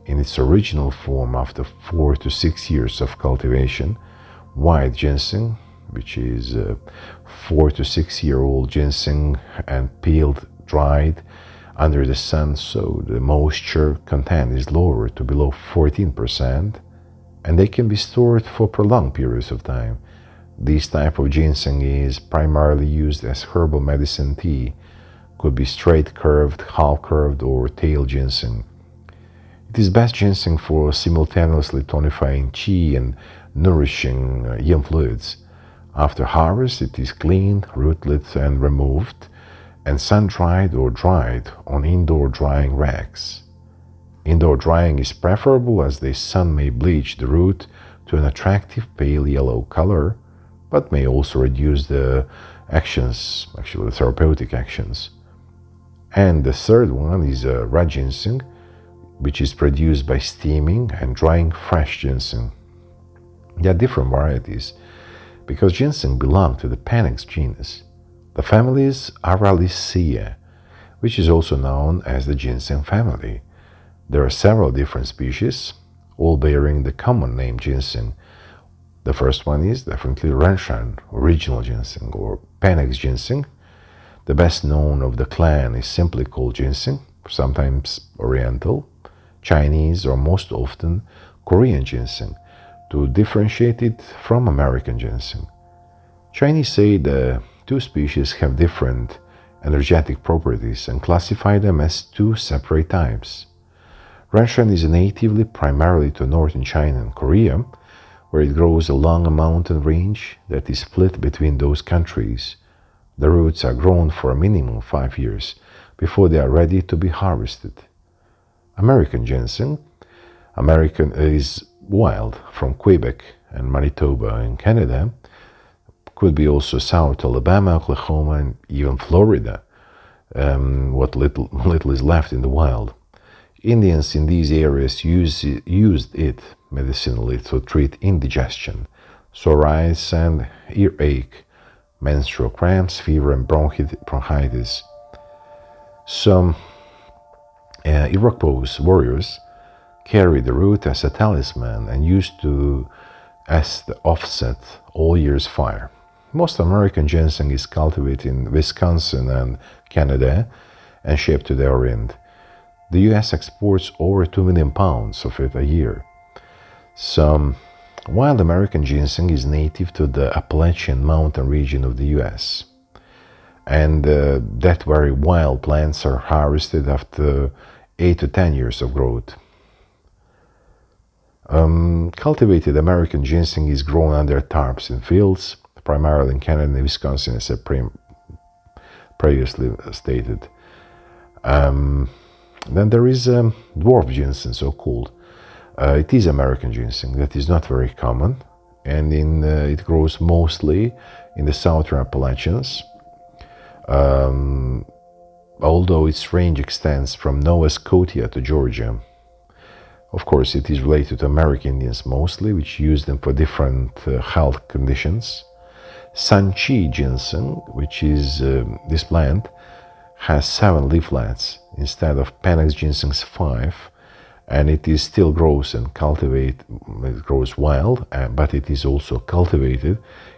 in its original form after 4 to 6 years of cultivation. White ginseng, which is 4 to 6 year old ginseng and peeled, dried under the sun, so the moisture content is lower to below 14%, and they can be stored for prolonged periods of time. This type of ginseng is primarily used as herbal medicine tea. Could be straight curved, half curved, or tail ginseng. It is best ginseng for simultaneously tonifying qi and nourishing yin fluids. After harvest, it is cleaned, rootless, and removed, and sun-dried or dried on indoor drying racks. Indoor drying is preferable as the sun may bleach the root to an attractive pale yellow color, but may also reduce the actions, the therapeutic actions. And the third one is red ginseng, which is produced by steaming and drying fresh ginseng. There are different varieties because ginseng belongs to the Panax genus. The family is Araliacea, which is also known as the ginseng family. There are several different species, all bearing the common name ginseng. The first one is definitely Ren Shen, original ginseng, or Panax ginseng. The best known of the clan is simply called ginseng, sometimes Oriental, Chinese, or most often Korean ginseng, to differentiate it from American ginseng. Chinese say the 2 species have different energetic properties and classify them as 2 separate types. Ren Shen is natively primarily to northern China and Korea, where it grows along a mountain range that is split between those countries. The roots are grown for a minimum of 5 years before they are ready to be harvested. American ginseng is wild from Quebec and Manitoba in Canada, could be also South Alabama, Oklahoma, and even Florida, what little is left in the wild. Indians in these areas used it medicinally to treat indigestion, psoriasis and earache, menstrual cramps, fever, and bronchitis. Some Iroquois warriors carry the root as a talisman and used to as the offset all year's fire. Most American ginseng is cultivated in Wisconsin and Canada and shipped to the Orient. The US exports over 2 million pounds of it a year. So, wild American ginseng is native to the Appalachian mountain region of the US. And that very wild plants are harvested after 8 to 10 years of growth. Cultivated American ginseng is grown under tarps in fields, primarily in Canada and Wisconsin, as I previously stated. Then there is dwarf ginseng, so-called. It is American ginseng that is not very common, and it grows mostly in the southern Appalachians, although its range extends from Nova Scotia to Georgia. Of course, it is related to American Indians mostly, which use them for different health conditions. Sanchi ginseng, which is this plant, has 7 leaflets instead of Panax ginseng's 5, and it is still grows and cultivated. It grows wild, but it is also cultivated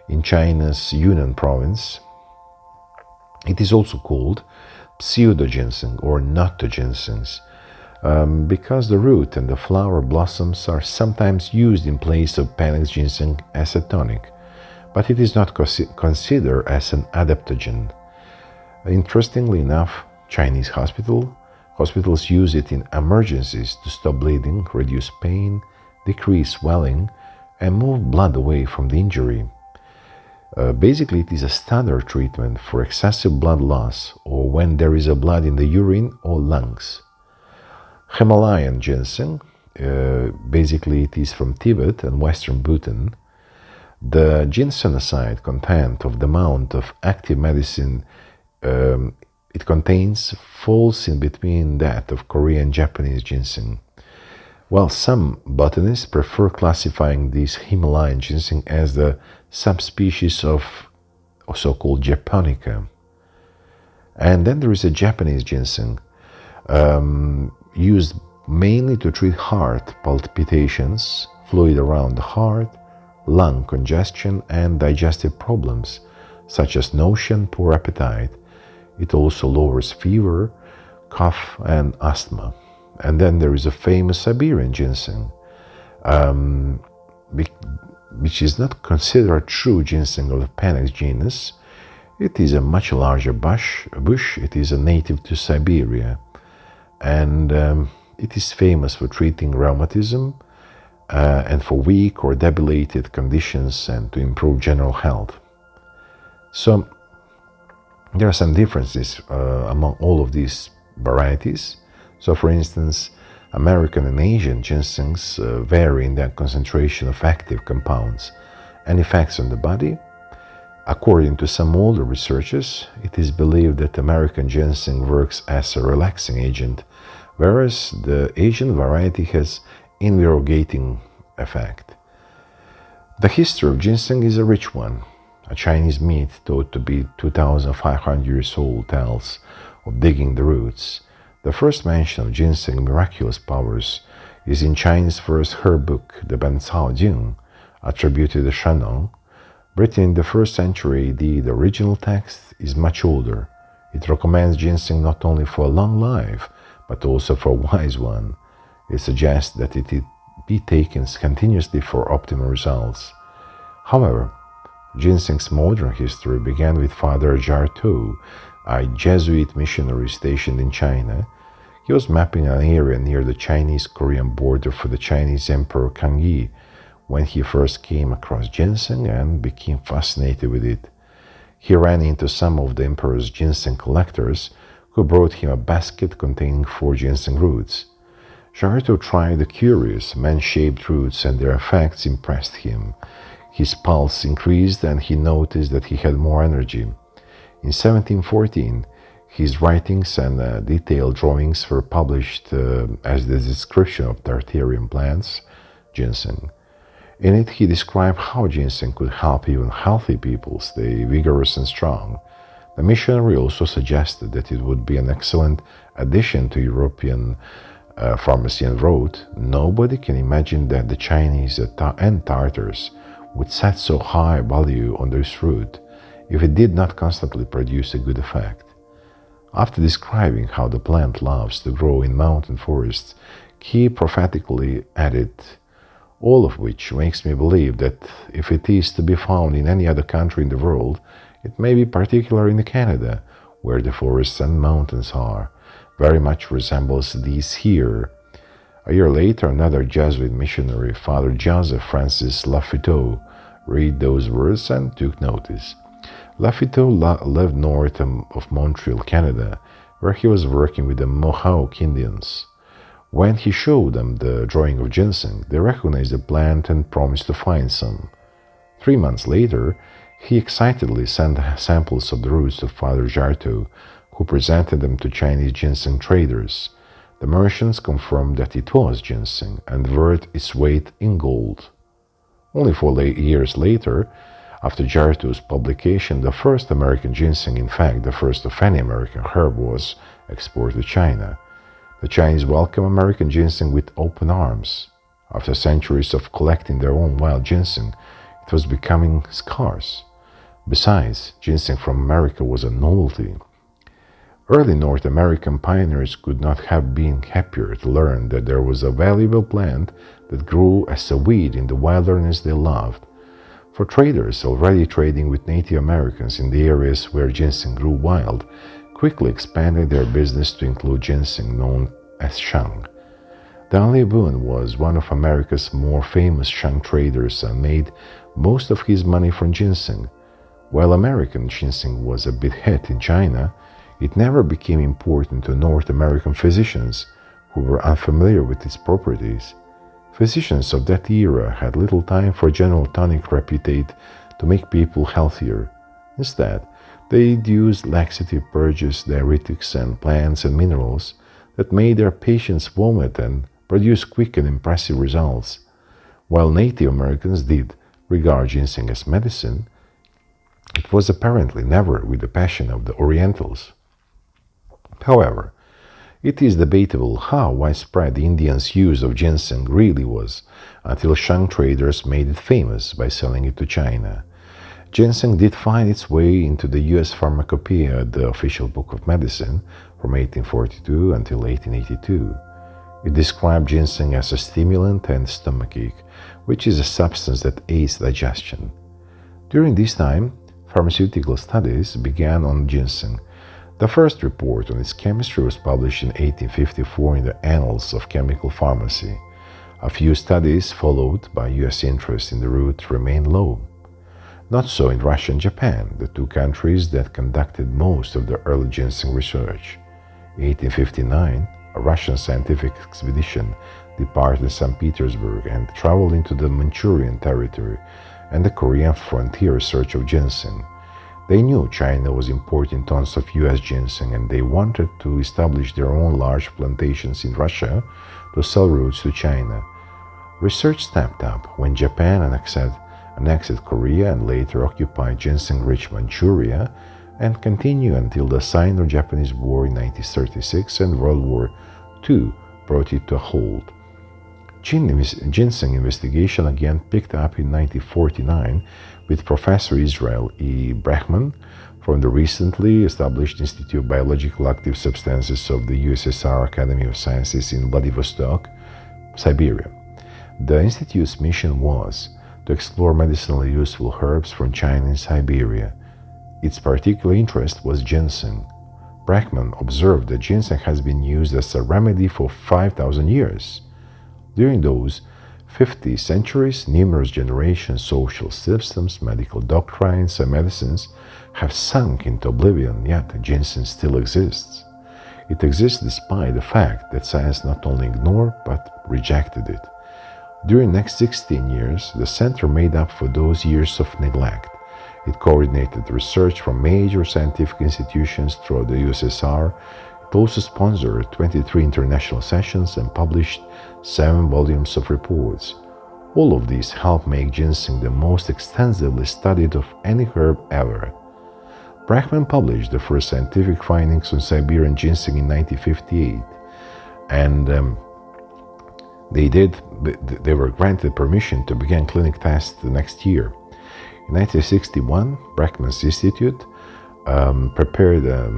in China's Yunnan province. It is also called pseudo ginseng or nutto ginsengs, because the root and the flower blossoms are sometimes used in place of Panax ginseng as a tonic, but it is not considered as an adaptogen. Interestingly enough, Chinese hospitals use it in emergencies to stop bleeding, reduce pain, decrease swelling, and move blood away from the injury. Basically, it is a standard treatment for excessive blood loss or when there is a blood in the urine or lungs. Himalayan ginseng, basically it is from Tibet and western Bhutan. The ginsenoside content of the amount of active medicine it contains falls in between that of Korean and Japanese ginseng. While some botanists prefer classifying this Himalayan ginseng as the subspecies of so-called Japonica. And then there is a Japanese ginseng, used mainly to treat heart palpitations, fluid around the heart, lung congestion, and digestive problems, such as nausea and poor appetite. It also lowers fever, cough, and asthma. And then there is a famous Siberian ginseng, which is not considered true ginseng of the Panax genus. It is a much larger bush. It is a native to Siberia, and it is famous for treating rheumatism and for weak or debilitated conditions and to improve general health. So there are some differences among all of these varieties. So for instance, American and Asian ginsengs vary in their concentration of active compounds and effects on the body. According to some older researchers, it is believed that American ginseng works as a relaxing agent, whereas the Asian variety has invigorating effect. The history of ginseng is a rich one. A Chinese myth thought to be 2,500 years old tells of digging the roots. The first mention of ginseng miraculous powers is in Chinese first herb book, the Bancao Jing, attributed to Shannon. Written in the 1st century AD, the original text is much older. It recommends ginseng not only for a long life, but also for a wise one. It suggests that it be taken continuously for optimal results. However, ginseng's modern history began with Father Jartou, a Jesuit missionary stationed in China. He was mapping an area near the Chinese-Korean border for the Chinese Emperor Kangyi when he first came across ginseng and became fascinated with it. He ran into some of the emperor's ginseng collectors who brought him a basket containing 4 ginseng roots. Jartou tried the curious man-shaped roots and their effects impressed him. His pulse increased and he noticed that he had more energy. In 1714, his writings and detailed drawings were published as the description of the Arterian plants, ginseng. In it, he described how ginseng could help even healthy people stay vigorous and strong. The missionary also suggested that it would be an excellent addition to European A pharmacist wrote, "Nobody can imagine that the Chinese and Tartars would set so high value on this root if it did not constantly produce a good effect." After describing how the plant loves to grow in mountain forests, he prophetically added, "All of which makes me believe that if it is to be found in any other country in the world, it may be particular in Canada, where the forests and mountains are, very much resembles these here." A year later, another Jesuit missionary, Father Joseph Francis Lafitteau, read those words and took notice. Lafitteau lived north of Montreal, Canada, where he was working with the Mohawk Indians. When he showed them the drawing of ginseng, they recognized the plant and promised to find some. 3 months later, he excitedly sent samples of the roots to Father Jarto, who presented them to Chinese ginseng traders. The merchants confirmed that it was ginseng and worth its weight in gold. Only 4 years later, after Jarto's publication, the first American ginseng, in fact the first of any American herb, was exported to China. The Chinese welcomed American ginseng with open arms. After centuries of collecting their own wild ginseng, it was becoming scarce. Besides, ginseng from America was a novelty. Early North American pioneers could not have been happier to learn that there was a valuable plant that grew as a weed in the wilderness they loved. For traders already trading with Native Americans in the areas where ginseng grew wild, quickly expanded their business to include ginseng known as shang. Don Boone was one of America's more famous shang traders and made most of his money from ginseng. While American ginseng was a big hit in China, it never became important to North American physicians who were unfamiliar with its properties. Physicians of that era had little time for general tonic reputate to make people healthier. Instead, they used laxative purges, diuretics, and plants and minerals that made their patients vomit and produced quick and impressive results. While Native Americans did regard ginseng as medicine, it was apparently never with the passion of the Orientals. However, it is debatable how widespread the Indians' use of ginseng really was until Shang traders made it famous by selling it to China. Ginseng did find its way into the U.S. Pharmacopoeia, the official book of medicine, from 1842 until 1882. It described ginseng as a stimulant and stomachache, which is a substance that aids digestion. During this time, pharmaceutical studies began on ginseng. The first report on its chemistry was published in 1854 in the Annals of Chemical Pharmacy. A few studies followed by U.S. interest in the root remained low. Not so in Russia and Japan, the two countries that conducted most of the early ginseng research. In 1859, a Russian scientific expedition departed St. Petersburg and traveled into the Manchurian territory and the Korean frontier in search of ginseng. They knew China was importing tons of U.S. ginseng, and they wanted to establish their own large plantations in Russia to sell roots to China. Research stepped up when Japan annexed Korea and later occupied ginseng-rich Manchuria, and continued until the Sino-Japanese War in 1936 and World War II brought it to a halt. Ginseng investigation again picked up in 1949 with Professor Israel E. Brachman from the recently established Institute of Biological Active Substances of the USSR Academy of Sciences in Vladivostok, Siberia. The Institute's mission was to explore medicinally useful herbs from China and Siberia. Its particular interest was ginseng. Brachman observed that ginseng has been used as a remedy for 5,000 years. During those 50 centuries, numerous generations, social systems, medical doctrines, and medicines have sunk into oblivion, yet ginseng still exists. It exists despite the fact that science not only ignored but rejected it. During the next 16 years, the center made up for those years of neglect. It coordinated research from major scientific institutions throughout the USSR. It also sponsored 23 international sessions and published 7 volumes of reports. All of these helped make ginseng the most extensively studied of any herb ever. Brachman published the first scientific findings on Siberian ginseng in 1958, and They were granted permission to begin clinic tests the next year. In 1961, Beckman's Institute prepared a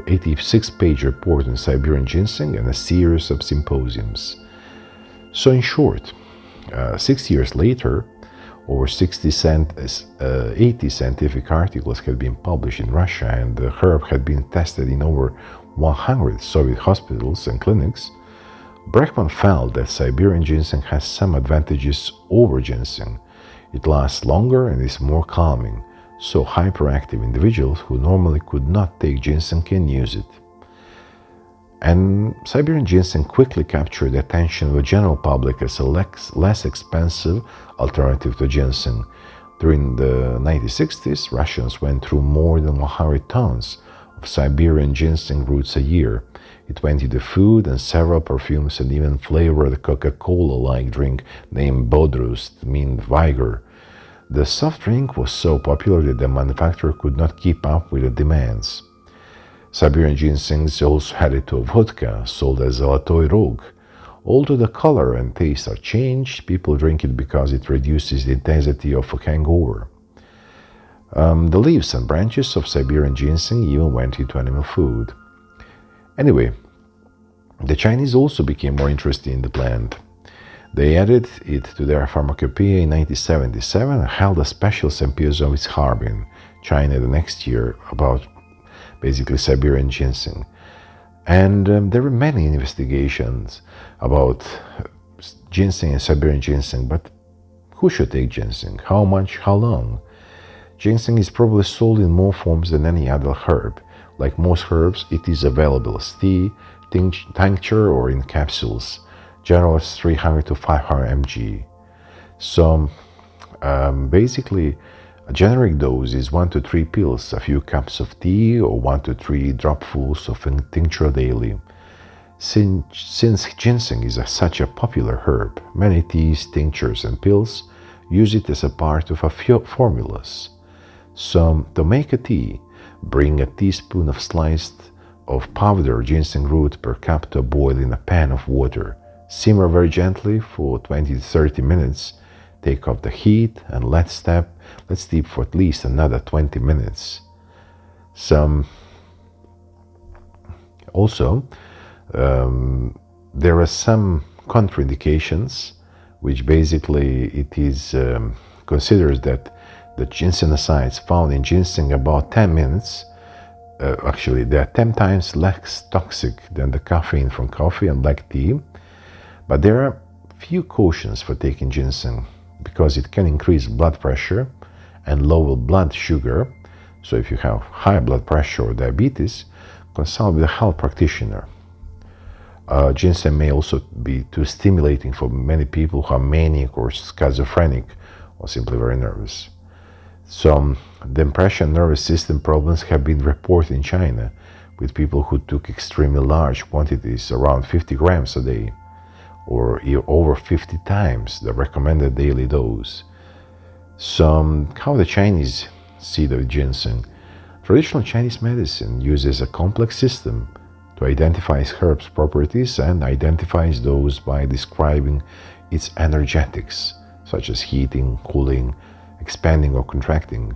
86-page report on Siberian ginseng and a series of symposiums. So in short, 6 years later, over 80 scientific articles had been published in Russia, and the herb had been tested in over 100 Soviet hospitals and clinics. Beckman felt that Siberian ginseng has some advantages over ginseng. It lasts longer and is more calming, so hyperactive individuals who normally could not take ginseng can use it. And Siberian ginseng quickly captured the attention of the general public as a less expensive alternative to ginseng. During the 1960s, Russians went through more than 100 tons of Siberian ginseng roots a year. It went into food and several perfumes and even flavored a Coca-Cola-like drink named Bodrust, meaning vigor. The soft drink was so popular that the manufacturer could not keep up with the demands. Siberian ginseng is also added to vodka, sold as Zolotoy Rog. Although the color and taste are changed, people drink it because it reduces the intensity of a hangover. The leaves and branches of Siberian ginseng even went into animal food. Anyway, the Chinese also became more interested in the plant. They added it to their pharmacopoeia in 1977 and held a special symposium in Harbin, China, the next year about basically Siberian ginseng. And there were many investigations about ginseng and Siberian ginseng, but who should take ginseng? How much? How long? Ginseng is probably sold in more forms than any other herb. Like most herbs, it is available as tea, tincture, or in capsules. Generally, it's 300 to 500 mg. So basically, a generic dose is 1 to 3 pills, a few cups of tea, or 1 to 3 dropfuls of tincture daily. Since ginseng is such a popular herb, many teas, tinctures, and pills use it as a part of a few formulas. So, to make a tea, bring a teaspoon of sliced of powdered ginseng root per cup to a boil in a pan of water. Simmer very gently for 20 to 30 minutes. Take off the heat and let steep for at least another 20 minutes. There are some contraindications, which basically it is considers that the ginsenosides found in ginseng about 10 minutes, actually they are 10 times less toxic than the caffeine from coffee and black tea. But there are few cautions for taking ginseng because it can increase blood pressure and lower blood sugar. So if you have high blood pressure or diabetes, consult with a health practitioner. Ginseng may also be too stimulating for many people who are manic or schizophrenic or simply very nervous. So the impression nervous system problems have been reported in China with people who took extremely large quantities, around 50 grams a day, or over 50 times the recommended daily dose. So how the Chinese see the ginseng? Traditional Chinese medicine uses a complex system to identify herbs' properties and identifies those by describing its energetics, such as heating, cooling, expanding or contracting.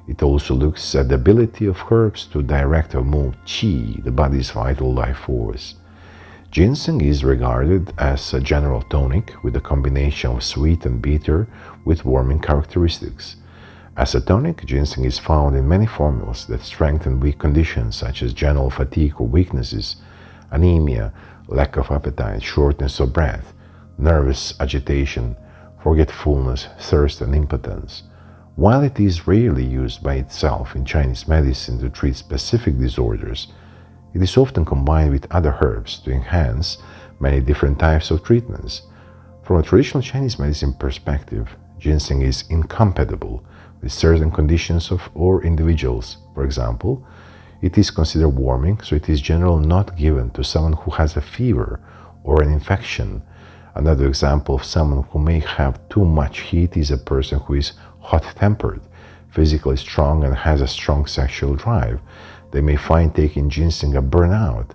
It also looks at the ability of herbs to direct or move qi, the body's vital life force. Ginseng is regarded as a general tonic with a combination of sweet and bitter with warming characteristics. As a tonic, ginseng is found in many formulas that strengthen weak conditions such as general fatigue or weaknesses, anemia, lack of appetite, shortness of breath, nervous agitation, forgetfulness, thirst, and impotence. While it is rarely used by itself in Chinese medicine to treat specific disorders, it is often combined with other herbs to enhance many different types of treatments. From a traditional Chinese medicine perspective, ginseng is incompatible with certain conditions or individuals. For example, it is considered warming, so it is generally not given to someone who has a fever or an infection. Another example of someone who may have too much heat is a person who is hot-tempered, physically strong, and has a strong sexual drive. They may find taking ginseng a burnout.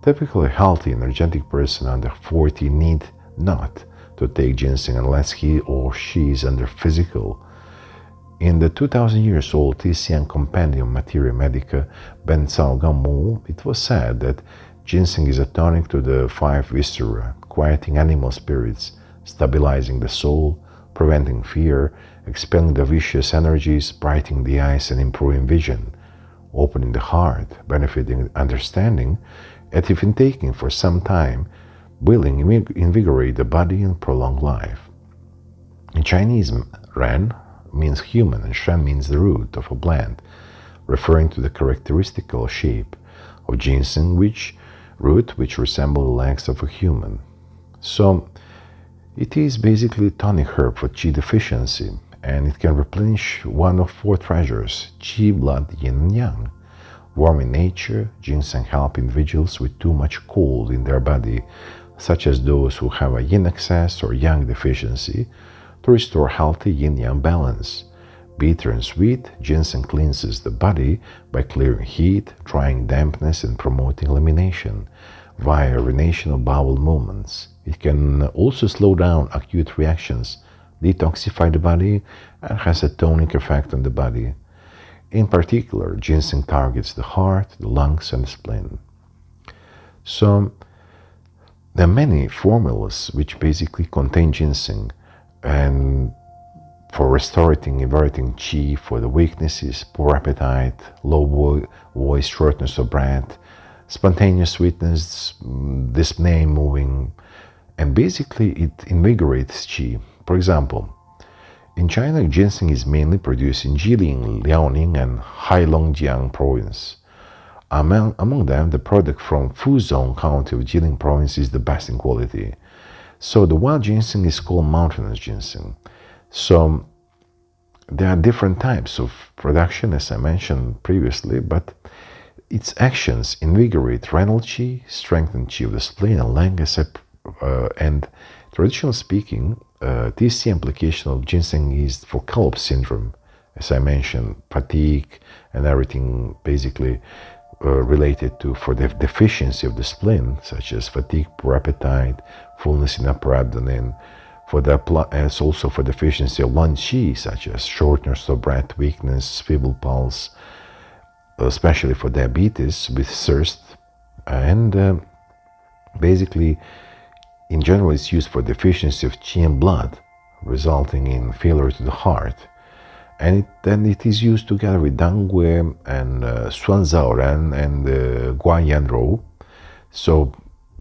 Typically, a healthy, energetic person under 40 need not to take ginseng unless he or she is under physical. In the 2000 years old TCM Compendium Materia Medica Ben Cao Gamu, it was said that ginseng is a tonic to the five viscera, quieting animal spirits, stabilizing the soul, preventing fear, expelling the vicious energies, brightening the eyes and improving vision, opening the heart, benefiting understanding, and if taken for some time, will invigorate the body and prolong life. In Chinese, Ren means human and Shen means the root of a plant, referring to the characteristical shape of ginseng, which resemble the legs of a human. So it is basically a tonic herb for qi deficiency, and it can replenish one of four treasures: qi, blood, yin and yang. Warm in nature, ginseng help individuals with too much cold in their body, such as those who have a yin excess or yang deficiency, to restore healthy yin-yang balance. Bitter and sweet, ginseng cleanses the body by clearing heat, drying dampness, and promoting elimination via urination of bowel movements. It can also slow down acute reactions, detoxify the body, and has a tonic effect on the body. In particular, ginseng targets the heart, the lungs, and the spleen. So, there are many formulas which basically contain ginseng, and for restoring, inverting qi, for the weaknesses, poor appetite, low voice, shortness of breath, spontaneous sweetness, dyspnea, moving, and basically it invigorates qi. For example, in China, ginseng is mainly produced in Jilin, Liaoning, and Heilongjiang province. Among them, the product from Fuzhou County of Jilin province is the best in quality. So the wild ginseng is called mountainous ginseng. So there are different types of production, as I mentioned previously, but its actions invigorate renal qi, strengthen qi of the spleen and lung, and traditionally speaking, TC application of ginseng is for collapse syndrome, as I mentioned, fatigue and everything basically related to for the deficiency of the spleen, such as fatigue, poor appetite, fullness in upper abdomen, as also for deficiency of lung qi, such as shortness of breath, weakness, feeble pulse, especially for diabetes with thirst, and basically in general it's used for deficiency of qi and blood, resulting in failure to the heart. And then it is used together with dangui and suanzaoran and guayanro, so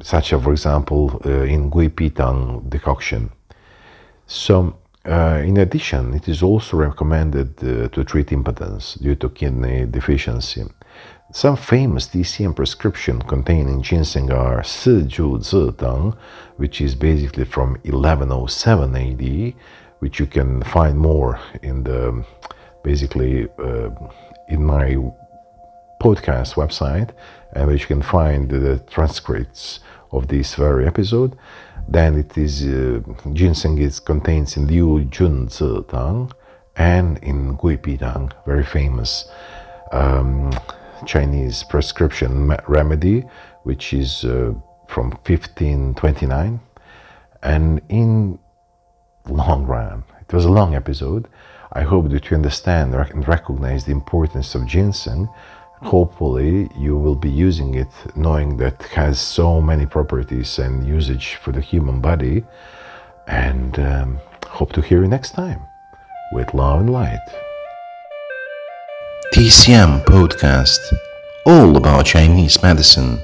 such as, for example, in gui pitang decoction. So in addition, it is also recommended to treat impotence due to kidney deficiency. Some famous TCM prescription containing ginseng are Si Ju Zi Deng, which is basically from 1107 AD, which you can find more in the in my podcast website, and which you can find the transcripts of this very episode. Then it is ginseng contains in Liu Jun Zi Tang and in Gui Pi Tang, very famous Chinese prescription remedy, which is from 1529. And in long run, it was a long episode. I hope that you understand and recognize the importance of ginseng. Hopefully you will be using it, knowing that it has so many properties and usage for the human body. And hope to hear you next time. With love and light. TCM Podcast, all about Chinese medicine.